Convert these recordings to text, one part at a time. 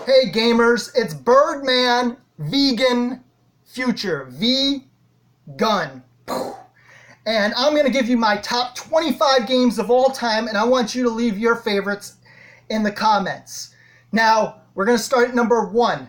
Hey gamers, it's Birdman Vegan Future. V-Gun. And I'm going to give you my top 25 games of all time, and I want you to leave your favorites in the comments. Now, we're going to start at number 1.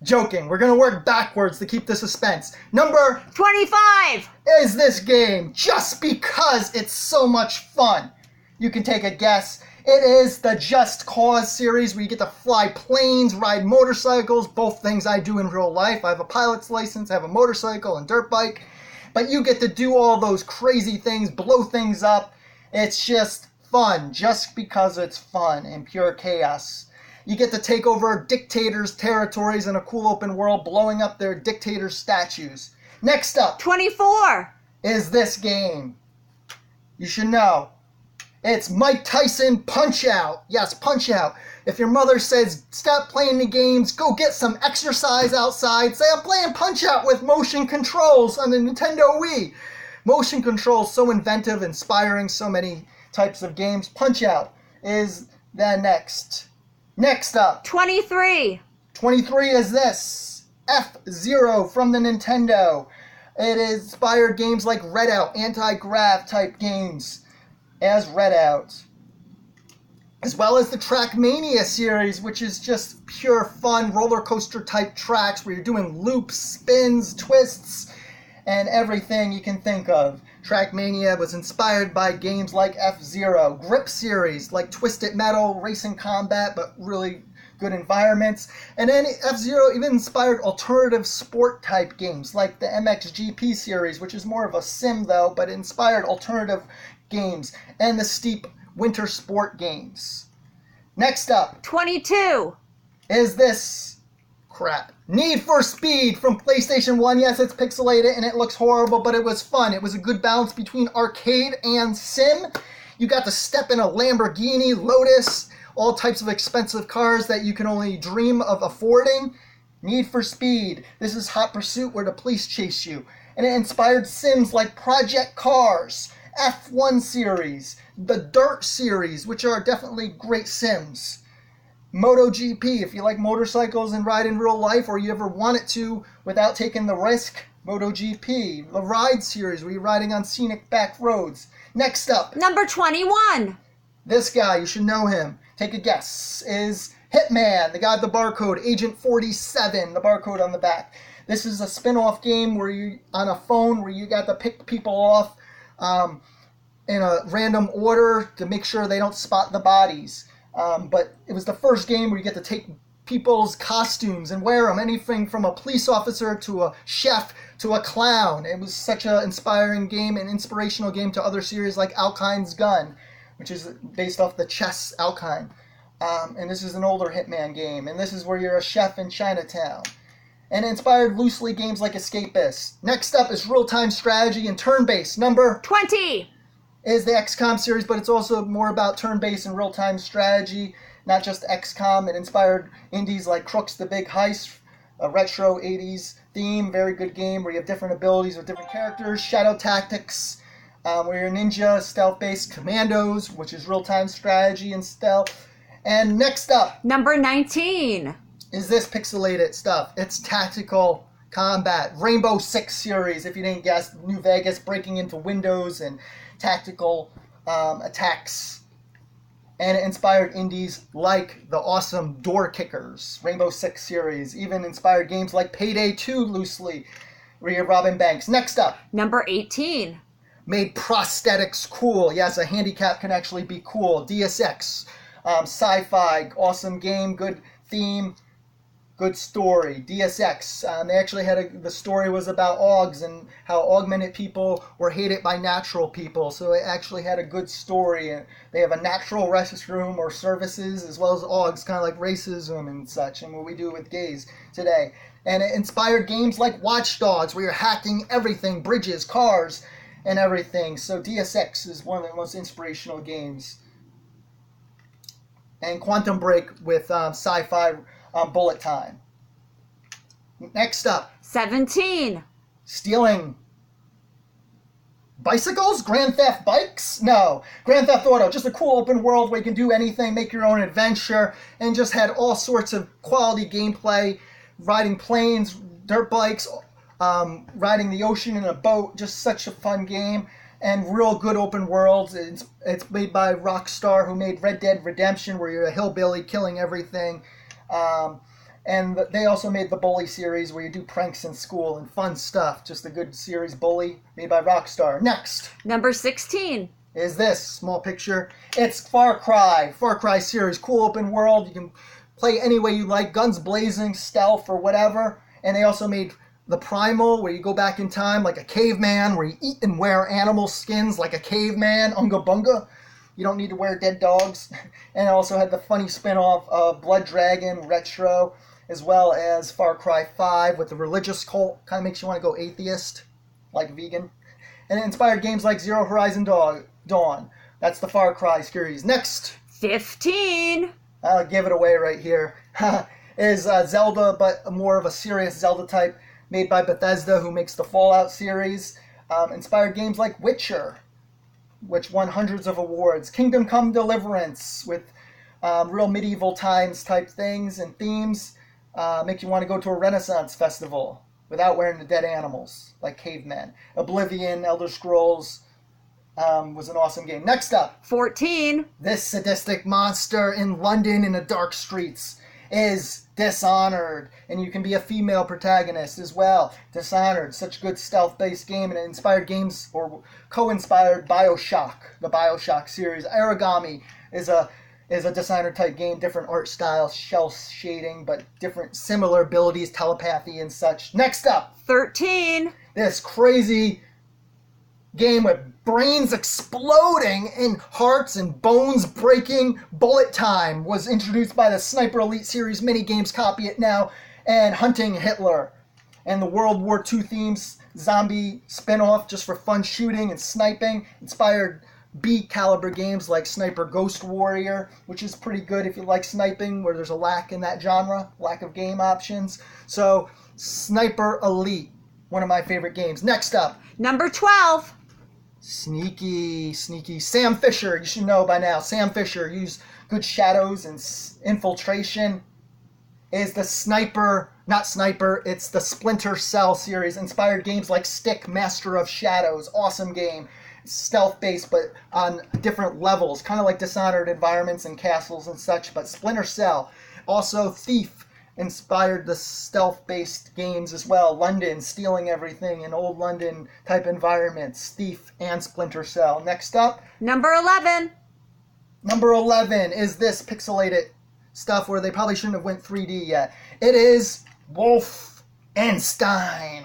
Joking. We're going to work backwards to keep the suspense. Number 25 is this game, just because it's so much fun. You can take a guess. It is the Just Cause series, where you get to fly planes, ride motorcycles, both things I do in real life. I have a pilot's license, I have a motorcycle and dirt bike, but you get to do all those crazy things, blow things up. It's just fun, just because it's fun and pure chaos. You get to take over dictators' territories in a cool open world, blowing up their dictator statues. Next up 24 is this game. You should know. It's Mike Tyson Punch-Out. Yes, Punch-Out. If your mother says, stop playing the games, go get some exercise outside, say, I'm playing Punch-Out with motion controls on the Nintendo Wii. Motion controls, so inventive, inspiring, so many types of games. Punch-Out is the next. Next up. 23 23 is this. F-Zero from the Nintendo. It inspired games like Redout, anti-grav type games as Redout, as well as the Trackmania series, which is just pure fun roller coaster type tracks where you're doing loops, spins, twists, and everything you can think of. Trackmania was inspired by games like F-Zero, Grip series like Twisted Metal, racing combat, but really good environments. And then F-Zero even inspired alternative sport type games like the MXGP series, which is more of a sim though, but inspired alternative games, and the steep winter sport games. Next up 22 is this crap. Need for Speed from PlayStation 1. Yes, it's pixelated and it looks horrible, but it was fun. It was a good balance between arcade and sim. You got to step in a Lamborghini, Lotus, all types of expensive cars that you can only dream of affording. Need for Speed. This is Hot Pursuit where the police chase you. And it inspired sims like Project Cars, F1 series, the Dirt series, which are definitely great sims. MotoGP, if you like motorcycles and ride in real life, or you ever wanted to without taking the risk, MotoGP. The Ride series, where you're riding on scenic back roads. Next up, number 21 this guy, you should know him. Take a guess. Is Hitman, the guy with the barcode, Agent 47, the barcode on the back. This is a spin-off game where you, on a phone, where you got to pick people off in a random order to make sure they don't spot the bodies. But it was the first game where you get to take people's costumes and wear them. Anything from a police officer to a chef to a clown. It was such an inspiring game and inspirational game to other series like Alkine's Gun, which is based off the chess Alkine. And this is an older Hitman game. And this is where you're a chef in Chinatown. And it inspired loosely games like Escapist. Next up is real-time strategy and turn-based. Number 20 is the XCOM series, but it's also more about turn-based and real-time strategy, not just XCOM. It inspired indies like Crooks the Big Heist, a retro 80s theme, very good game where you have different abilities with different characters. Shadow Tactics, where you're a ninja, stealth-based Commandos, which is real-time strategy and stealth. And next up, number 19 is this pixelated stuff. It's tactical combat. Rainbow Six series, if you didn't guess, New Vegas, breaking into windows and tactical attacks. And it inspired indies like the awesome Door Kickers, Rainbow Six series. Even inspired games like Payday 2 loosely, where you're robbing banks. Next up, number 18 made prosthetics cool. Yes, a handicap can actually be cool. DSX, sci-fi, awesome game, good theme, good story. DSX, they actually had the story was about Augs and how augmented people were hated by natural people. So it actually had a good story. And they have a natural restroom or services as well as Augs, kind of like racism and such, and what we do with gays today. And it inspired games like Watch Dogs, where you're hacking everything, bridges, cars, and everything. So DSX is one of the most inspirational games. And Quantum Break with sci-fi bullet time. Next up, 17 stealing bicycles? Grand Theft Bikes? No. Grand Theft Auto, just a cool open world where you can do anything, make your own adventure, and just had all sorts of quality gameplay, riding planes, dirt bikes, riding the ocean in a boat. Just such a fun game, and real good open worlds. It's made by Rockstar, who made Red Dead Redemption, where you're a hillbilly killing everything. And they also made the Bully series, where you do pranks in school and fun stuff. Just a good series, Bully, made by Rockstar. Next Number 16. is this small picture. It's Far Cry. Far Cry series, cool open world. You can play any way you like, guns blazing, stealth, or whatever. And they also made the Primal, where you go back in time like a caveman, where you eat and wear animal skins like a caveman. Unga bunga. You don't need to wear dead dogs. And it also had the funny spin-off of Blood Dragon Retro, as well as Far Cry 5 with the religious cult. Kind of makes you want to go atheist, like vegan. And it inspired games like Zero Horizon Dawn. That's the Far Cry series. Next, 15. I'll give it away right here, is Zelda, but more of a serious Zelda type, made by Bethesda, who makes the Fallout series. Inspired games like Witcher, which won hundreds of awards. Kingdom Come Deliverance, with real medieval times type things and themes. Make you want to go to a Renaissance festival without wearing the dead animals, like cavemen. Oblivion, Elder Scrolls, was an awesome game. Next up, 14. this sadistic monster in London in the dark streets is Dishonored, and you can be a female protagonist as well. Dishonored, such good stealth-based game, and it inspired games, or co-inspired Bioshock, the Bioshock series. Origami is a Dishonored type game, different art style, shell shading, but different similar abilities, telepathy and such. Next up, 13. this crazy game with brains exploding and hearts and bones breaking. Bullet Time was introduced by the Sniper Elite series minigames, copy it now, and Hunting Hitler. And the World War II themes, zombie spin-off just for fun shooting and sniping, inspired B-caliber games like Sniper Ghost Warrior, which is pretty good if you like sniping, where there's a lack in that genre, lack of game options. So, Sniper Elite, one of my favorite games. Next up, Number 12. sneaky. Sam Fisher, you should know by now. Sam Fisher used good shadows and infiltration. Is the it's the Splinter Cell series. Inspired games like Stick, Master of Shadows. Awesome game. Stealth-based, but on different levels. Kind of like Dishonored environments and castles and such, but Splinter Cell. Also, Thief inspired the stealth-based games as well. London, stealing everything in old London type environments. Thief and Splinter Cell. Next up, Number 11. number 11 is this pixelated stuff where they probably shouldn't have went 3D yet. It is Wolfenstein,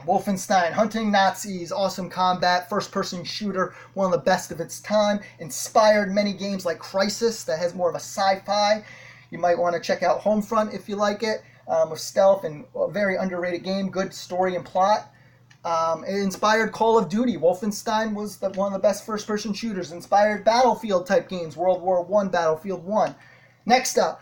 hunting Nazis, awesome combat, first-person shooter, one of the best of its time. Inspired many games like Crysis that has more of a sci-fi. You might want to check out Homefront if you like it, with stealth and a very underrated game, good story and plot. It inspired Call of Duty. Wolfenstein was one of the best first-person shooters. Inspired Battlefield-type games, World War I, Battlefield 1. Next up,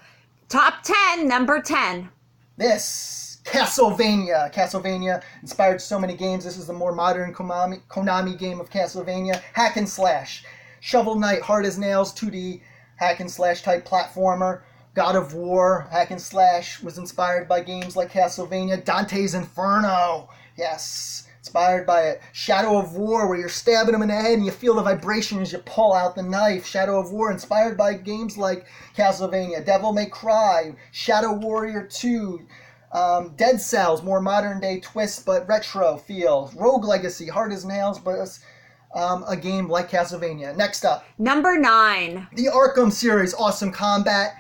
Top 10. Number 10. this, Castlevania. Castlevania inspired so many games. This is the more modern Konami game of Castlevania. Hack and slash. Shovel Knight, hard as nails, 2D hack and slash type platformer. God of War, hack and slash, was inspired by games like Castlevania. Dante's Inferno, yes, inspired by it. Shadow of War, where you're stabbing him in the head and you feel the vibration as you pull out the knife. Shadow of War, inspired by games like Castlevania. Devil May Cry, Shadow Warrior 2, Dead Cells, more modern day twist but retro feel. Rogue Legacy, hard as nails, but it's a game like Castlevania. Next up, Number 9. the Arkham series, awesome combat.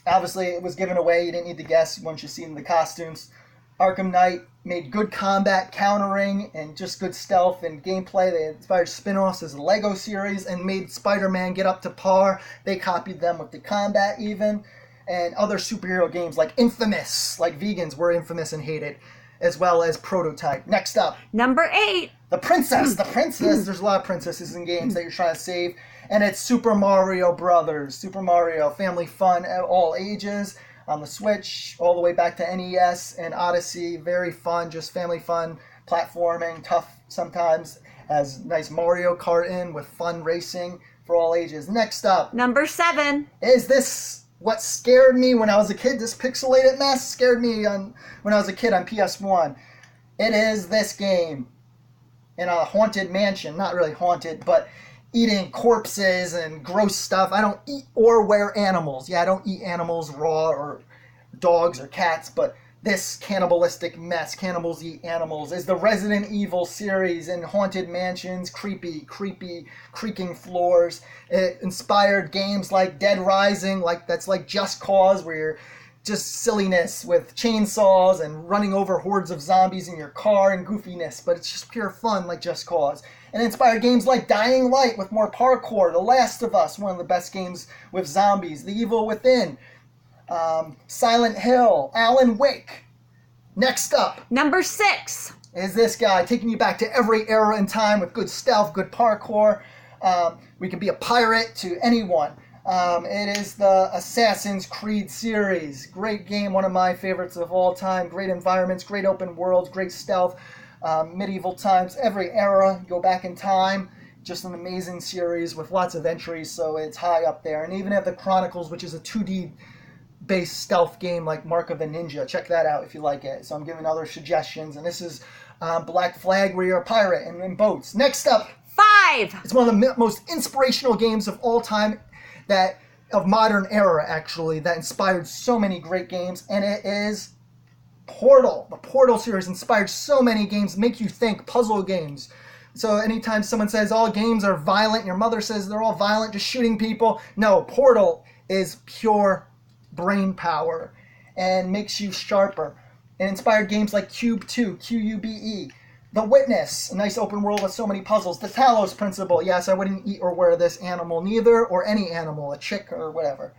Obviously, it was given away. You didn't need to guess once you've seen the costumes. Arkham Knight made good combat, countering, and just good stealth and gameplay. They inspired spin-offs as the Lego series and made Spider-Man get up to par. They copied them with the combat even. And other superhero games like Infamous, like vegans were infamous and hated, as well as Prototype. Next up, Number 8. the princess. There's a lot of princesses in games that you're trying to save. And it's Super Mario Brothers. Super Mario, family fun at all ages. On the Switch, all the way back to NES and Odyssey. Very fun, just family fun, platforming, tough sometimes. Has nice Mario Kart in with fun racing for all ages. Next up, Number 7. is this what scared me when I was a kid? This pixelated mess scared me when I was a kid on PS1. It is this game in a haunted mansion. Not really haunted, but eating corpses and gross stuff. I don't eat or wear animals. Yeah, I don't eat animals raw or dogs or cats, but this cannibalistic mess, cannibals eat animals, is the Resident Evil series in haunted mansions, creepy, creaking floors. It inspired games like Dead Rising, that's like Just Cause, where you're just silliness with chainsaws and running over hordes of zombies in your car and goofiness, but it's just pure fun like Just Cause. And it inspired games like Dying Light with more parkour, The Last of Us, one of the best games with zombies, The Evil Within, Silent Hill, Alan Wake. Next up, Number 6. is this guy taking you back to every era in time with good stealth, good parkour. We can be a pirate to anyone. It is the Assassin's Creed series. Great game, one of my favorites of all time. Great environments, great open worlds, great stealth. Medieval times, every era, go back in time. Just an amazing series with lots of entries, so it's high up there. And even have the Chronicles, which is a 2D based stealth game like Mark of the Ninja. Check that out if you like it. So I'm giving other suggestions. And this is Black Flag, where you're a pirate and in boats. Next up, 5. it's one of the most inspirational games of all time, of modern era actually, that inspired so many great games, and it is Portal. The Portal series inspired so many games, make you think, puzzle games. So anytime someone says all games are violent, and your mother says they're all violent, just shooting people, no, Portal is pure brain power and makes you sharper. It inspired games like Cube 2, Qube, The Witness, a nice open world with so many puzzles. The Talos Principle, yes, I wouldn't eat or wear this animal, neither, or any animal, a chick or whatever.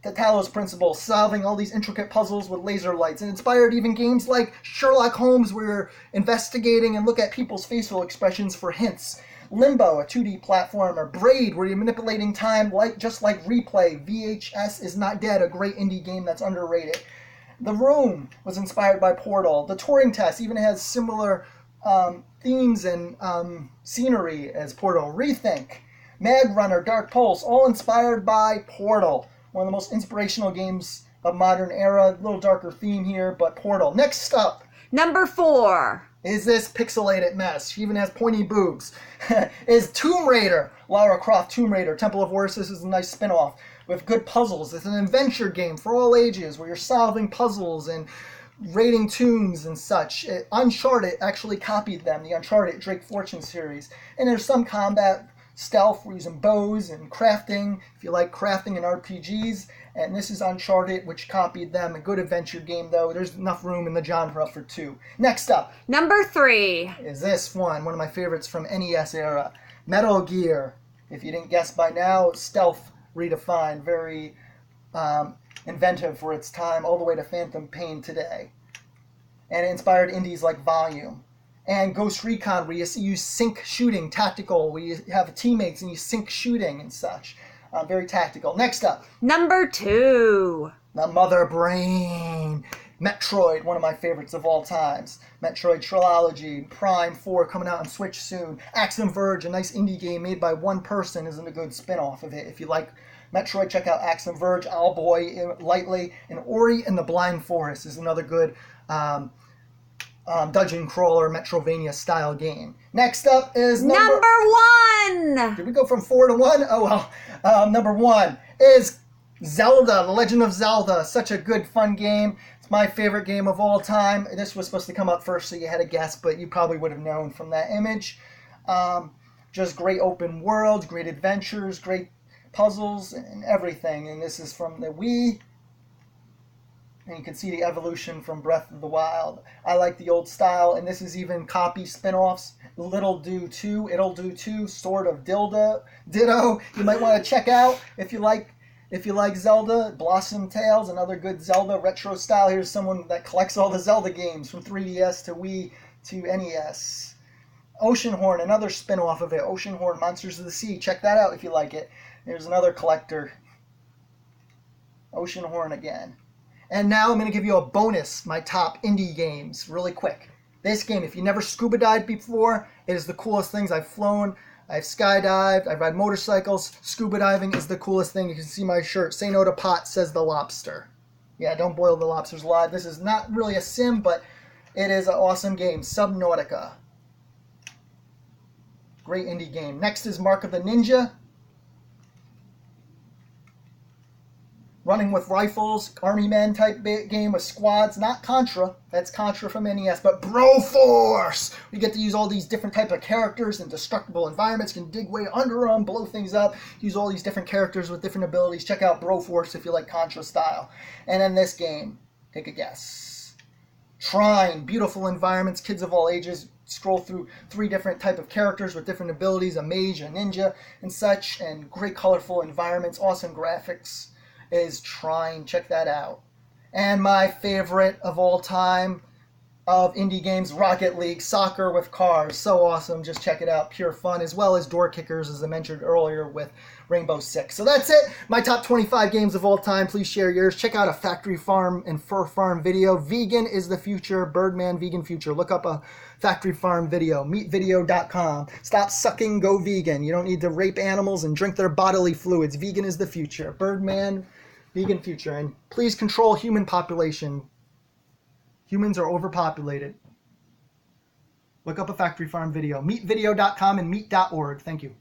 The Talos Principle, solving all these intricate puzzles with laser lights. And inspired even games like Sherlock Holmes, where you're investigating and look at people's facial expressions for hints. Limbo, a 2D platformer. Braid, where you're manipulating time just like Replay. VHS is Not Dead, a great indie game that's underrated. The Room was inspired by Portal. The Turing Test even has similar themes and scenery as Portal. Rethink, Mag Runner, Dark Pulse, all inspired by Portal. One of the most inspirational games of modern era. A little darker theme here, but Portal. Next up, Number 4. is this pixelated mess. She even has pointy boobs. Is Tomb Raider. Lara Croft Tomb Raider. Temple of Horus. This is a nice spin-off with good puzzles. It's an adventure game for all ages where you're solving puzzles and raiding tombs and such. Uncharted actually copied them, the Uncharted Drake Fortune series. And there's some combat stealth, we're using bows and crafting, if you like crafting and RPGs. And this is Uncharted, which copied them. A good adventure game, though. There's enough room in the genre for 2. Next up, Number 3. is this one of my favorites from NES era. Metal Gear. If you didn't guess by now, stealth redefined. Very inventive for its time, all the way to Phantom Pain today. And it inspired indies like Volume. And Ghost Recon, where you use sync shooting, tactical, where you have teammates and you sync shooting and such. Very tactical. Next up, Number 2. the Mother Brain. Metroid, one of my favorites of all times. Metroid Trilogy, Prime 4 coming out on Switch soon. Axiom Verge, a nice indie game made by one person, isn't a good spin-off of it. If you like Metroid, check out Axiom Verge, Owlboy, Lightly, and Ori and the Blind Forest is another good dungeon crawler, Metrovania style game. Next up is Number 1. Did we go from 4 to 1? Oh well. Number 1 is Zelda, The Legend of Zelda. Such a good, fun game. It's my favorite game of all time. This was supposed to come up first, so you had a guess, but you probably would have known from that image. Just great open worlds, great adventures, great puzzles, and everything. And this is from the Wii. And you can see the evolution from Breath of the Wild. I like the old style, and this is even copy spin-offs. Little Do 2, It'll Do 2, Sword of Ditto. You might want to check out if you like Zelda. Blossom Tales, another good Zelda retro style. Here's someone that collects all the Zelda games from 3DS to Wii to NES. Oceanhorn, another spin-off of it. Oceanhorn, Monsters of the Sea. Check that out if you like it. There's another collector. Oceanhorn again. And now I'm going to give you a bonus, my top indie games, really quick. This game, if you never scuba dived before, it is the coolest things. I've flown, I've skydived, I ride motorcycles. Scuba diving is the coolest thing. You can see my shirt. Say no to pot, says the lobster. Yeah, don't boil the lobsters alive. This is not really a sim, but it is an awesome game. Subnautica. Great indie game. Next is Mark of the Ninja. Running with rifles, army men type game with squads. Not Contra. That's Contra from NES, but Broforce. We get to use all these different type of characters in destructible environments. Can dig way under them, blow things up. Use all these different characters with different abilities. Check out Broforce if you like Contra style. And then this game, take a guess. Trine. Beautiful environments. Kids of all ages scroll through 3 different type of characters with different abilities. A mage, a ninja, and such. And great colorful environments. Awesome graphics. Is Trine. Check that out. And my favorite of all time of indie games, Rocket League, soccer with cars. So awesome. Just check it out. Pure fun, as well as Door Kickers, as I mentioned earlier, with Rainbow Six. So that's it. My top 25 games of all time. Please share yours. Check out a factory farm and fur farm video. Vegan is the future. Birdman, vegan future. Look up a factory farm video. Meatvideo.com. Stop sucking, go vegan. You don't need to rape animals and drink their bodily fluids. Vegan is the future. Birdman, vegan future. And please control human population. Humans are overpopulated. Look up a factory farm video. Meatvideo.com and meat.org. Thank you.